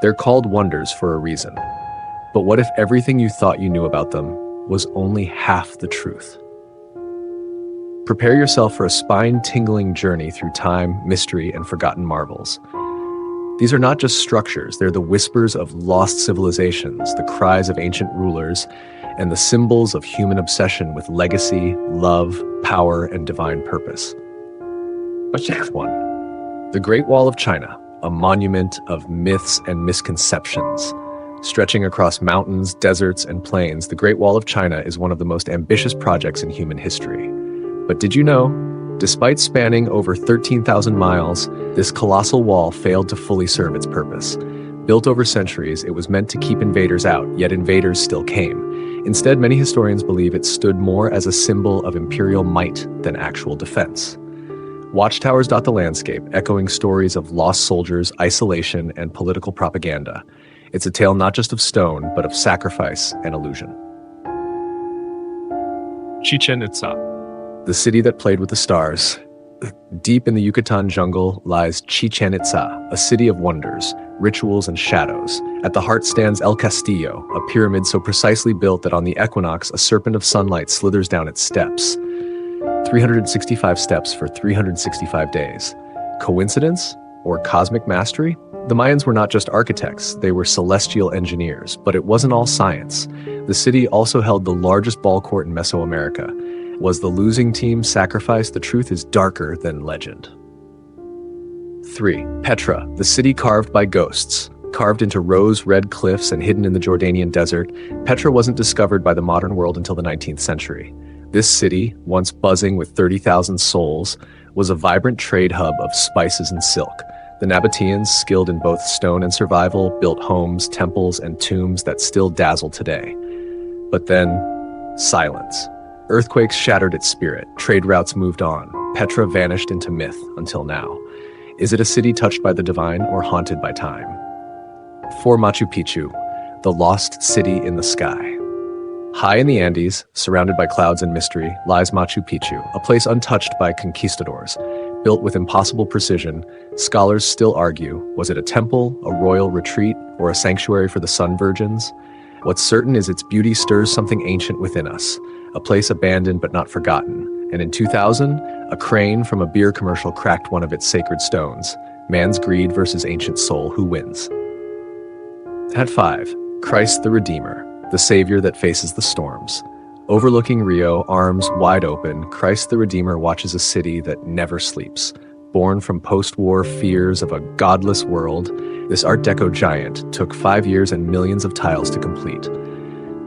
They're called wonders for a reason. But what if everything you thought you knew about them was only half the truth? Prepare yourself for a spine-tingling journey through time, mystery, and forgotten marvels. These are not just structures, they're the whispers of lost civilizations, the cries of ancient rulers, and the symbols of human obsession with legacy, love, power, and divine purpose. What's next one? The Great Wall of China, a monument of myths and misconceptions. Stretching across mountains, deserts, and plains, the Great Wall of China is one of the most ambitious projects in human history. But did you know, despite spanning over 13,000 miles, this colossal wall failed to fully serve its purpose. Built over centuries, it was meant to keep invaders out, yet invaders still came. Instead, many historians believe it stood more as a symbol of imperial might than actual defense. Watchtowers dot the landscape, echoing stories of lost soldiers, isolation, and political propaganda. It's a tale not just of stone, but of sacrifice and illusion. Chichen Itza. The city that played with the stars. Deep in the Yucatan jungle lies Chichen Itza, a city of wonders, rituals, and shadows. At the heart stands El Castillo, a pyramid so precisely built that on the equinox, a serpent of sunlight slithers down its steps. 365 steps for 365 days. Coincidence? Or cosmic mastery? The Mayans were not just architects, they were celestial engineers, but it wasn't all science. The city also held the largest ball court in Mesoamerica. Was the losing team sacrificed? The truth is darker than legend. 3. Petra, the city carved by ghosts. Carved into rose-red cliffs and hidden in the Jordanian desert, Petra wasn't discovered by the modern world until the 19th century. This city, once buzzing with 30,000 souls, was a vibrant trade hub of spices and silk. The Nabateans, skilled in both stone and survival, built homes, temples, and tombs that still dazzle today. But then, silence. Earthquakes shattered its spirit, trade routes moved on, Petra vanished into myth until now. Is it a city touched by the divine or haunted by time? 4. Machu Picchu, the lost city in the sky. High in the Andes, surrounded by clouds and mystery, lies Machu Picchu, a place untouched by conquistadors. Built with impossible precision, scholars still argue, was it a temple, a royal retreat, or a sanctuary for the sun virgins? What's certain is its beauty stirs something ancient within us, a place abandoned but not forgotten. And in 2000, a crane from a beer commercial cracked one of its sacred stones. Man's greed versus ancient soul, who wins? At 5, Christ the Redeemer, the Savior that faces the storms. Overlooking Rio, arms wide open, Christ the Redeemer watches a city that never sleeps. Born from post-war fears of a godless world, this Art Deco giant took 5 years and millions of tiles to complete.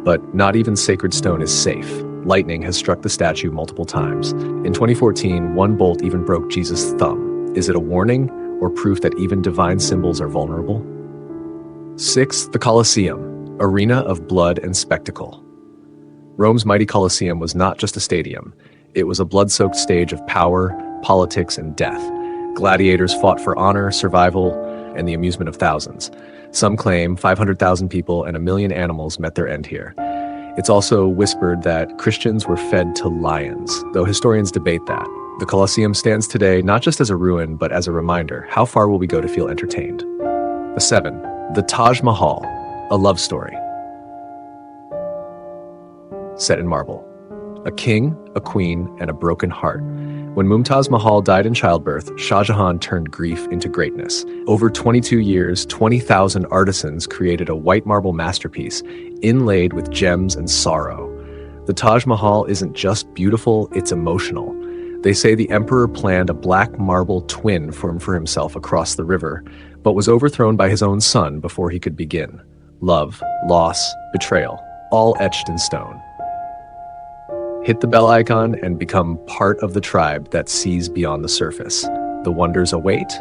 But not even sacred stone is safe. Lightning has struck the statue multiple times. In 2014, one bolt even broke Jesus' thumb. Is it a warning or proof that even divine symbols are vulnerable? 6. The Colosseum, arena of blood and spectacle. Rome's mighty Colosseum was not just a stadium. It was a blood-soaked stage of power, politics, and death. Gladiators fought for honor, survival, and the amusement of thousands. Some claim 500,000 people and 1 million animals met their end here. It's also whispered that Christians were fed to lions, though historians debate that. The Colosseum stands today not just as a ruin, but as a reminder. How far will we go to feel entertained? 7. The Taj Mahal, a love story. Set in marble. A king, a queen, and a broken heart. When Mumtaz Mahal died in childbirth, Shah Jahan turned grief into greatness. Over 22 years, 20,000 artisans created a white marble masterpiece, inlaid with gems and sorrow. The Taj Mahal isn't just beautiful, it's emotional. They say the emperor planned a black marble twin for himself across the river, but was overthrown by his own son before he could begin. Love, loss, betrayal, all etched in stone. Hit the bell icon and become part of the tribe that sees beyond the surface. The wonders await,